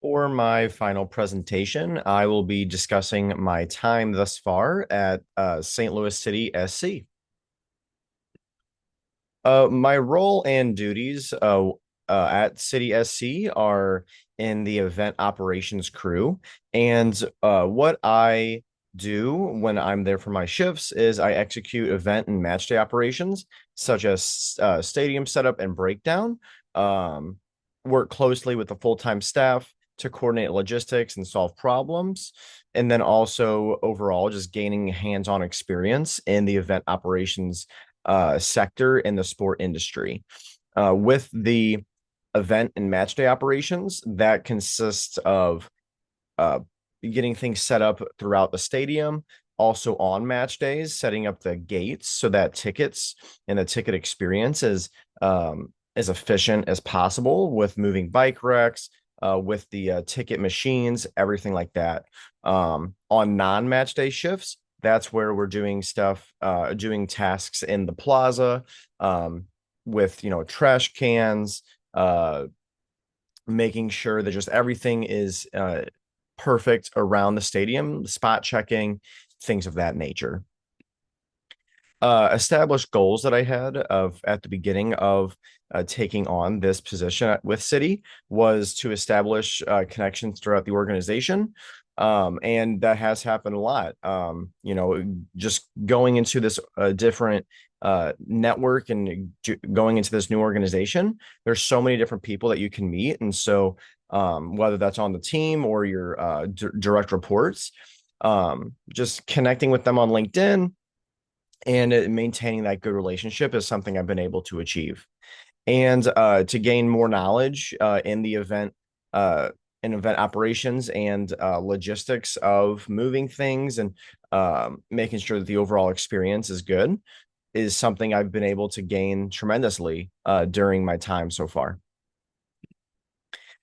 For my final presentation, I will be discussing my time thus far at St. Louis City SC. My role and duties at City SC are in the event operations crew. And what I do when I'm there for my shifts is I execute event and match day operations, such as stadium setup and breakdown, um, work closely with the full-time staff to coordinate logistics and solve problems. And then also overall, just gaining hands-on experience in the event operations sector in the sport industry. With the event and match day operations, that consists of uh, getting things set up throughout the stadium, also on match days, setting up the gates so that tickets and the ticket experience is as efficient as possible with moving bike racks, with the ticket machines, everything like that. On non-match day shifts, that's where we're doing stuff, doing tasks in the plaza, with trash cans, making sure that just everything is perfect around the stadium, spot checking, things of that nature. Established goals that I had of at the beginning of taking on this position with City was to establish connections throughout the organization. And that has happened a lot. Just going into this different network and going into this new organization, there's so many different people that you can meet. And so, whether that's on the team or your direct reports, just connecting with them on LinkedIn and maintaining that good relationship is something I've been able to achieve. And to gain more knowledge uh, in event operations and logistics of moving things and making sure that the overall experience is good is something I've been able to gain tremendously during my time so far.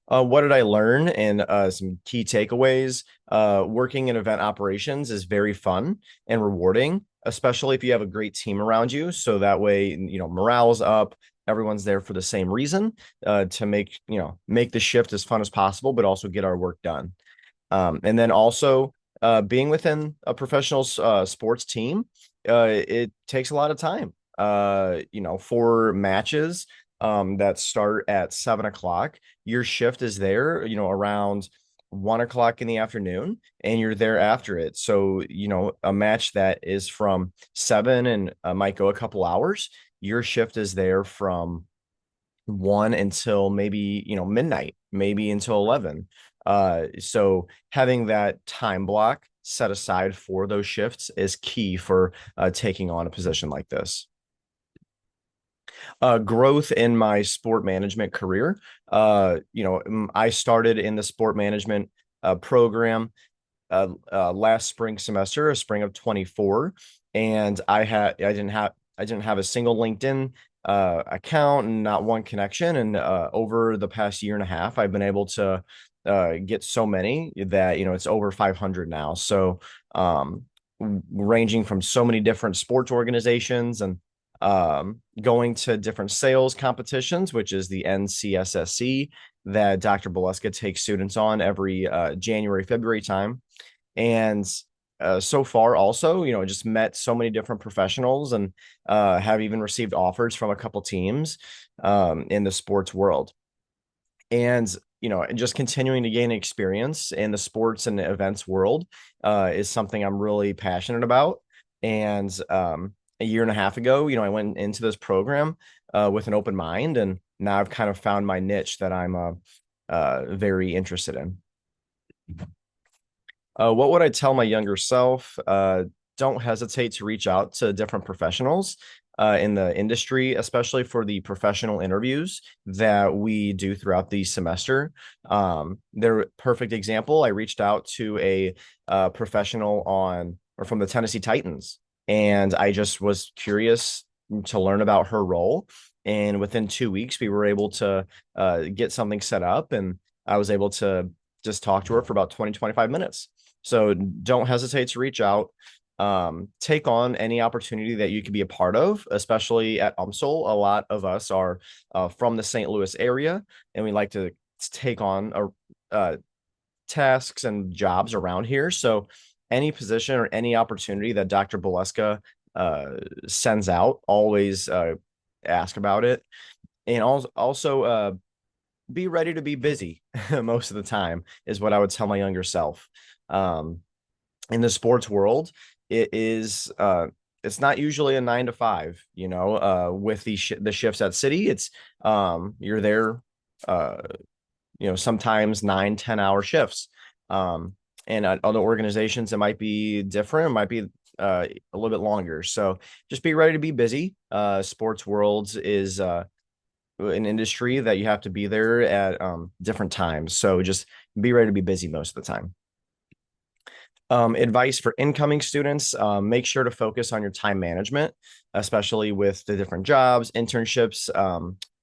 What did I learn? And some key takeaways. Working in event operations is very fun and rewarding, especially if you have a great team around you. So that way, morale's up. Everyone's there for the same reason, to make the shift as fun as possible, but also get our work done. And then also being within a professional sports team, it takes a lot of time. For matches that start at 7 o'clock, your shift is there, around 1 o'clock in the afternoon, and you're there after it. So, a match that is from 7 and might go a couple hours, your shift is there from 1 until maybe, midnight, maybe until 11. So having that time block set aside for those shifts is key for taking on a position like this. Growth in my sport management career. I started in the sport management program last spring semester, a spring of 24, and I didn't have a single LinkedIn account and not one connection. And over the past year and a half, I've been able to get so many that it's over 500 now. So ranging from so many different sports organizations and going to different sales competitions, which is the NCSSC that Dr. Boleska takes students on every January, February time. And so far, also, just met so many different professionals and have even received offers from a couple teams in the sports world. And, just continuing to gain experience in the sports and events world is something I'm really passionate about. And a year and a half ago, I went into this program with an open mind, and now I've kind of found my niche that I'm very interested in. What would I tell my younger self? Don't hesitate to reach out to different professionals in the industry, especially for the professional interviews that we do throughout the semester. They're perfect example. I reached out to a professional on or from the Tennessee Titans, and I just was curious to learn about her role. And within 2 weeks, we were able to get something set up, and I was able to just talk to her for about 20-25 minutes. So don't hesitate to reach out. Take on any opportunity that you could be a part of, especially at UMSL. A lot of us are from the St. Louis area, and we like to take on uh, tasks and jobs around here. So any position or any opportunity that Dr. Boleska uh, sends out, always ask about it. And also be ready to be busy most of the time is what I would tell my younger self. Um, in the sports world, it is it's not usually a 9 to 5, with the shifts at City. It's you're there uh sometimes 9-10 hour shifts. um and at other organizations it might be different, it might be a little bit longer. So just be ready to be busy. Sports worlds is an industry that you have to be there at different times, so just be ready to be busy most of the time. Advice for incoming students: make sure to focus on your time management, especially with the different jobs, internships,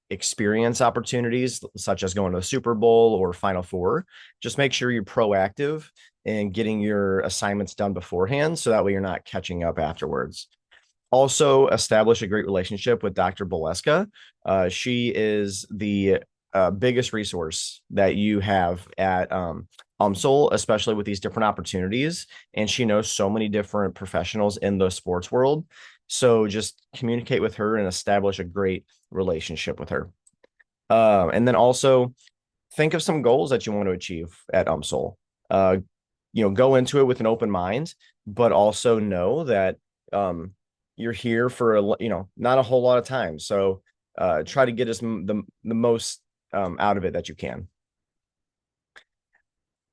experience opportunities, such as going to the Super Bowl or Final Four. Just make sure you're proactive in getting your assignments done beforehand, so that way you're not catching up afterwards. Also, establish a great relationship with Dr. Boleska. She is the biggest resource that you have at UMSL, especially with these different opportunities. And she knows so many different professionals in the sports world. So just communicate with her and establish a great relationship with her. And then also think of some goals that you want to achieve at UMSL. Uh, go into it with an open mind, but also know that you're here for not a whole lot of time. So try to get the most out of it that you can.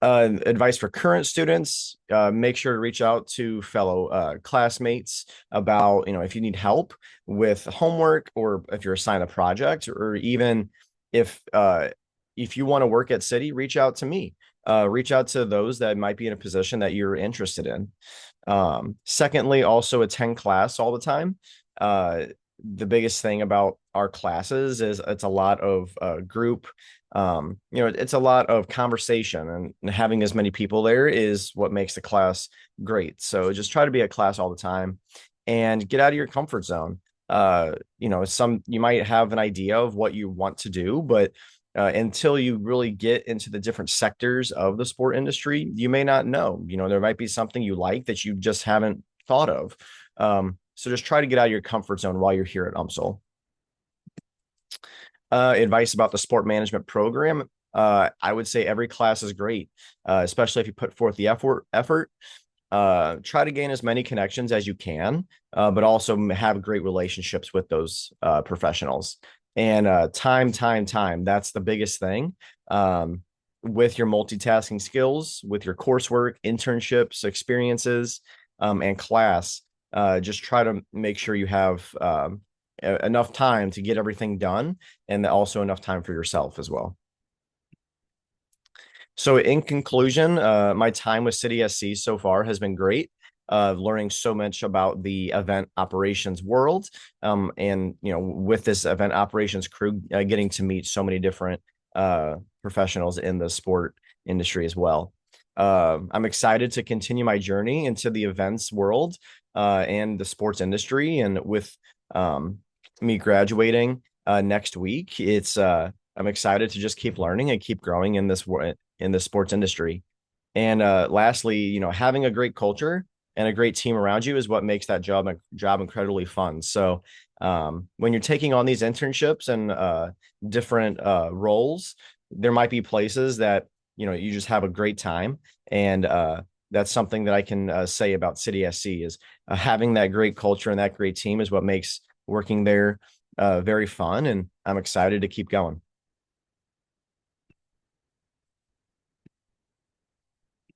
Advice for current students: make sure to reach out to fellow classmates about, if you need help with homework, or if you're assigned a project, or even if you want to work at City, reach out to me. Reach out to those that might be in a position that you're interested in. Secondly, also attend class all the time. The biggest thing about our classes is it's a lot of group. It's a lot of conversation, and having as many people there is what makes the class great. So just try to be at class all the time and get out of your comfort zone. You might have an idea of what you want to do, but until you really get into the different sectors of the sport industry, you may not know. There might be something you like that you just haven't thought of. So just try to get out of your comfort zone while you're here at UMSL. Advice about the sport management program: I would say every class is great, especially if you put forth the effort. Try to gain as many connections as you can, but also have great relationships with those professionals. And time, that's the biggest thing. With your multitasking skills, with your coursework, internships, experiences, and class, just try to make sure you have enough time to get everything done, and also enough time for yourself as well. So in conclusion, my time with City SC so far has been great. Learning so much about the event operations world, and with this event operations crew, getting to meet so many different professionals in the sport industry as well. I'm excited to continue my journey into the events world and the sports industry. And with me graduating next week, I'm excited to just keep learning and keep growing in the sports industry. And lastly, having a great culture and a great team around you is what makes that job incredibly fun. So when you're taking on these internships and different roles, there might be places that you just have a great time. And that's something that I can say about City SC is having that great culture and that great team is what makes working there very fun. And I'm excited to keep going.